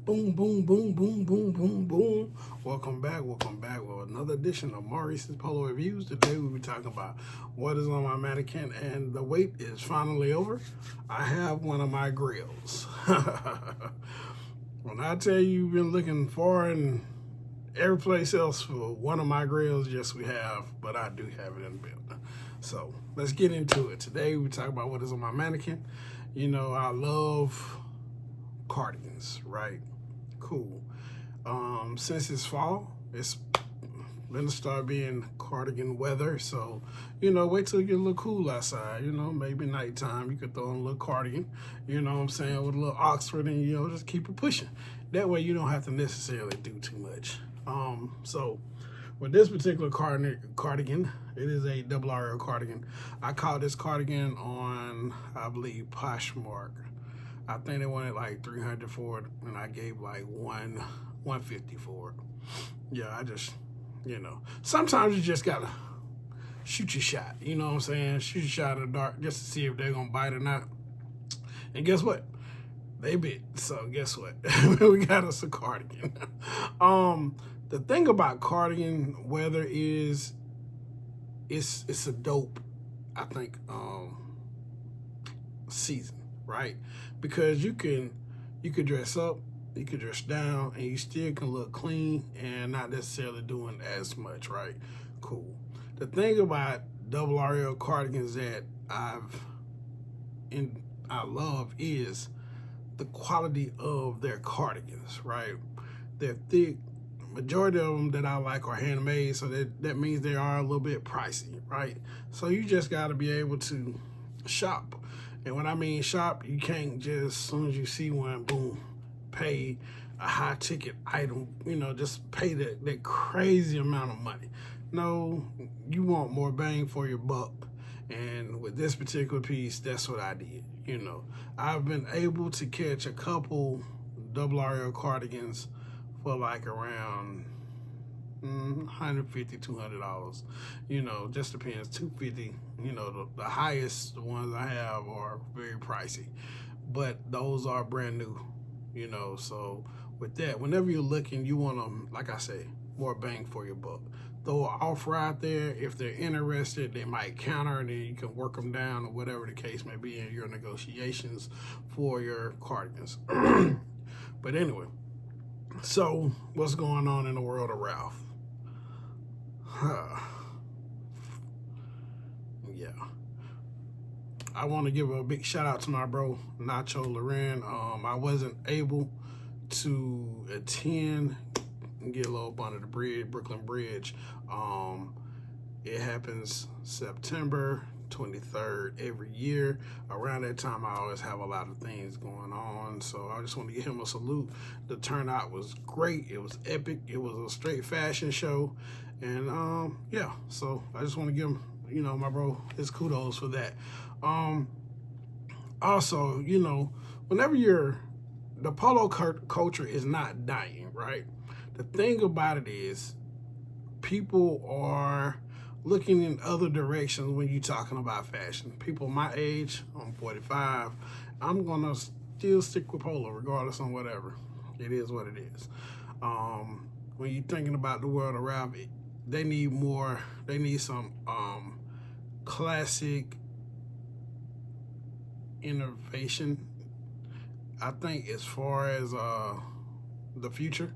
Boom, boom, boom, boom, boom, boom, boom. Welcome back with another edition of Maurice's Polo Reviews. Today we'll be talking about what is on my mannequin, and the wait is finally over. I have one of my grills. When I tell you you've been looking for and every place else for one of my grills, yes we have, but I do have it in the building. So let's get into it. Today we talk about what is on my mannequin. You know, I love cardigans, right? Cool. Since it's fall, it's gonna start being cardigan weather. So, you know, wait till it get a little cool outside. You know, maybe nighttime you could throw on a little cardigan. You know what I'm saying, with a little Oxford, and you know, just keep it pushing. That way you don't have to necessarily do too much. So with this particular cardigan, it is a double RL cardigan. I caught this cardigan on, I believe, Poshmark. I think they wanted like $300 for it, and I gave like $150 for it. Yeah, I just, you know, sometimes you just gotta shoot your shot. You know what I'm saying? Shoot your shot in the dark just to see if they're gonna bite or not. And guess what? They bit. So guess what? We got us a cardigan. The thing about cardigan weather is it's a dope, I think, season, right? Because you can dress up, you can dress down, and you still can look clean and not necessarily doing as much, right? Cool. The thing about double RL cardigans that I love is the quality of their cardigans, right? They're thick. Majority of them that I like are handmade, so that means they are a little bit pricey, right? So you just got to be able to shop. And when I mean shop, you can't just, as soon as you see one, boom, pay a high ticket item, you know, just pay that crazy amount of money. No, you want more bang for your buck. And with this particular piece, that's what I did. You know, I've been able to catch a couple double RL cardigans for like around $150, $200. You know, just depends. $250. You know, the highest ones I have are very pricey, but those are brand new. You know, so with that, whenever you're looking, you want them, like I say, more bang for your buck. Throw an offer out there. If they're interested, they might counter, and then you can work them down or whatever the case may be in your negotiations for your cardigans. But anyway, so what's going on in the world of Ralph? Yeah. I want to give a big shout out to my bro, Nacho Loren. I wasn't able to attend and get a little up under the bridge, Brooklyn Bridge. It happens September 23rd every year. Around that time, I always have a lot of things going on, so I just want to give him a salute. The turnout was great. It was epic. It was a straight fashion show, and yeah, so I just want to give him, you know, my bro, his kudos for that. Also, you know, whenever the polo culture is not dying, right? The thing about it is people are looking in other directions when you're talking about fashion. People my age, I'm 45, I'm gonna still stick with polo regardless on whatever. It is what it is. When you're thinking about the world around it, they need more, they need some classic innovation, I think, as far as the future.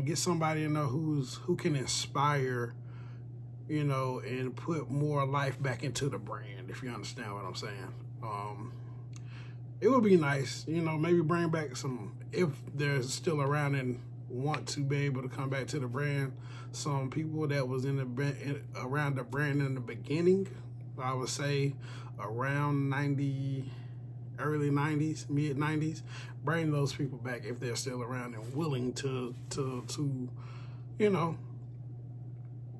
Get somebody in there who can inspire, you know, and put more life back into the brand, if you understand what I'm saying. It would be nice, you know, maybe bring back some, if they're still around and want to be able to come back to the brand, some people that was around the brand in the beginning. I would say around early 90s, mid 90s, bring those people back if they're still around and willing to you know,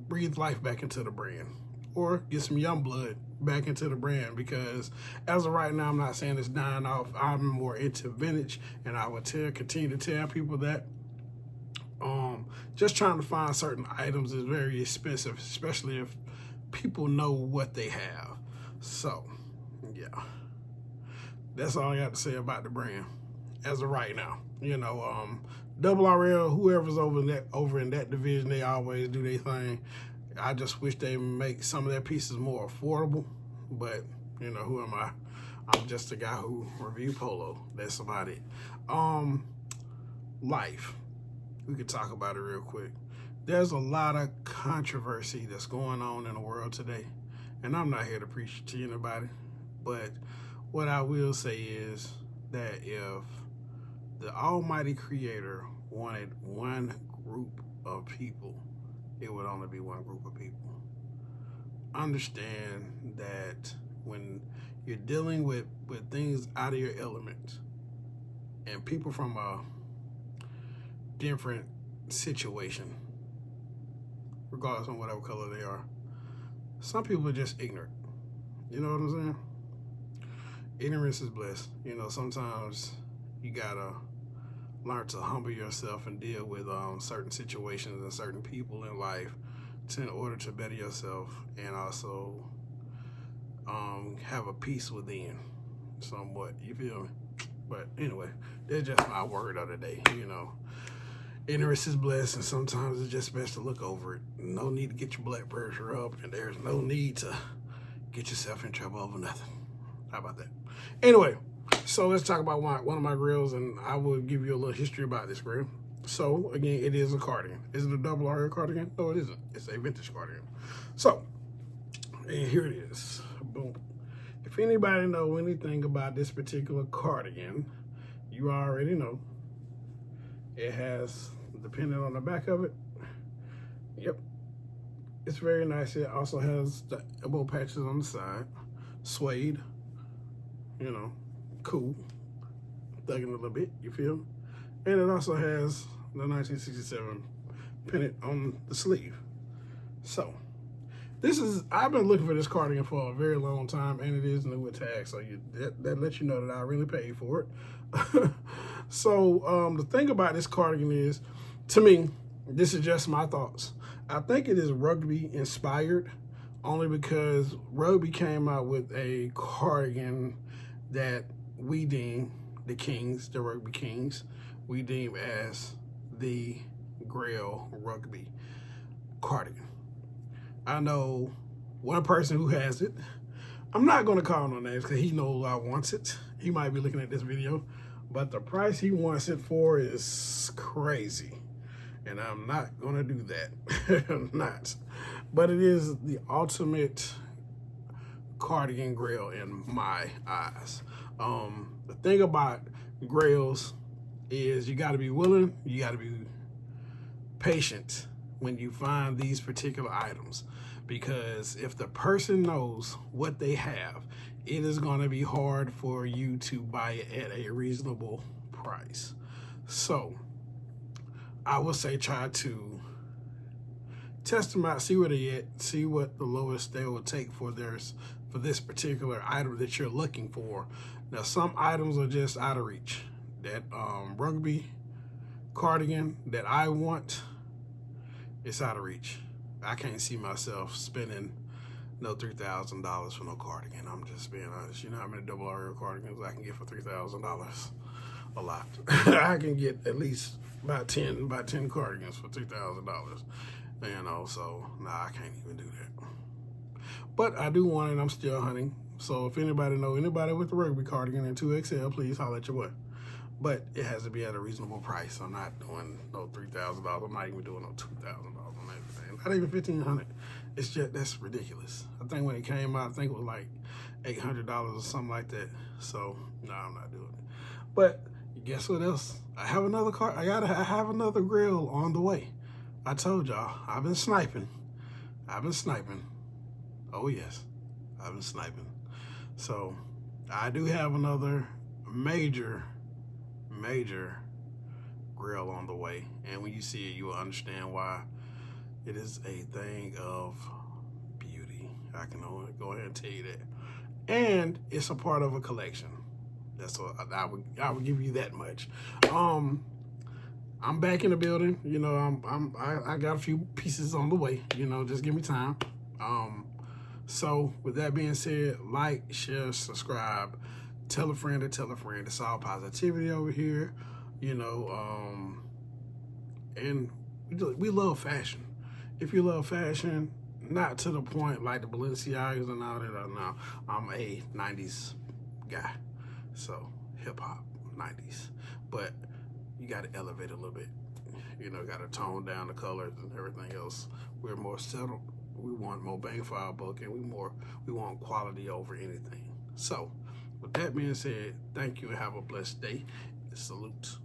breathe life back into the brand, or get some young blood back into the brand, because as of right now, I'm not saying it's dying off. I'm more into vintage, and I would continue to tell people that just trying to find certain items is very expensive, especially if people know what they have. So yeah, that's all I got to say about the brand. as of right now. You know, Double RL, whoever's over in that division, they always do their thing. I just wish they make some of their pieces more affordable, but you know, who am I? I'm just a guy who review polo. That's about it. Life. We could talk about it real quick. There's a lot of controversy that's going on in the world today, and I'm not here to preach to anybody, but what I will say is that if the Almighty Creator wanted one group of people, it would only be one group of people. Understand that when you're dealing with things out of your element and people from a different situation, regardless of whatever color they are, some people are just ignorant. You know what I'm saying? Ignorance is bliss. You know, sometimes you gotta learn to humble yourself and deal with certain situations and certain people in life in order to better yourself and also have a peace within somewhat. You feel me? But anyway, that's just my word of the day. You know, ignorance is bliss, and sometimes it's just best to look over it. No need to get your blood pressure up, and there's no need to get yourself in trouble over nothing. How about that? Anyway, so let's talk about one of my grills, and I will give you a little history about this grill. So again, it is a cardigan. Is it a double RL cardigan? No, it isn't. It's a vintage cardigan. So, and here it is. Boom. If anybody know anything about this particular cardigan, you already know. It has the pendant on the back of it. Yep. It's very nice. It also has the elbow patches on the side. Suede. You know, cool. Thugging a little bit, you feel? And it also has the 1967 pendant on the sleeve. So, I've been looking for this cardigan for a very long time, and it is new with tags, so that lets you know that I really paid for it. So, the thing about this cardigan is, to me, this is just my thoughts. I think it is rugby inspired, only because rugby came out with a cardigan that we deem the Kings, the Rugby Kings, we deem as the Grail Rugby cardigan. I know one person who has it. I'm not going to call no names because he knows I wants it. He might be looking at this video, but the price he wants it for is crazy. And I'm not going to do that. I'm not. But it is the ultimate cardigan grail in my eyes. The thing about grails is you got to be willing, you got to be patient when you find these particular items, because if the person knows what they have, it is going to be hard for you to buy it at a reasonable price. So I would say try to test them out, see where they at, see what the lowest they will take for this particular item that you're looking for. Now, some items are just out of reach. That rugby cardigan that I want, it's out of reach. I can't see myself spending no $3,000 for no cardigan. I'm just being honest. You know how many double RL cardigans I can get for $3,000? A lot. I can get at least about 10 cardigans for $3,000. You know, so nah, I can't even do that. But I do want it. I'm still hunting. So if anybody know anybody with the rugby cardigan in 2XL, please holler at your boy. But it has to be at a reasonable price. I'm not doing no $3,000. I'm not even doing no $2,000 on everything. Not even $1,500. It's just, that's ridiculous. I think when it came out, I think it was like $800 or something like that. So no, I'm not doing it. But guess what else? I have another car. I have another grill on the way. I told y'all, I've been sniping. Oh yes, I've been sniping. So I do have another major grill on the way. And when you see it, you will understand why. It is a thing of beauty. I can go ahead and tell you that. And it's a part of a collection. That's what I would give you that much. I'm back in the building. You know, I got a few pieces on the way. You know, just give me time. So with that being said, like, share, subscribe. tell a friend to tell a friend. It's all positivity over here, you know, and we love fashion. If you love fashion, not to the point like the Balenciagas and all that. No, I'm a 90s guy. So hip hop, 90s. But you got to elevate a little bit. You know, got to tone down the colors and everything else. We're more settled. We want more bang for our buck, and we want quality over anything. So, with that being said, thank you and have a blessed day. Salute.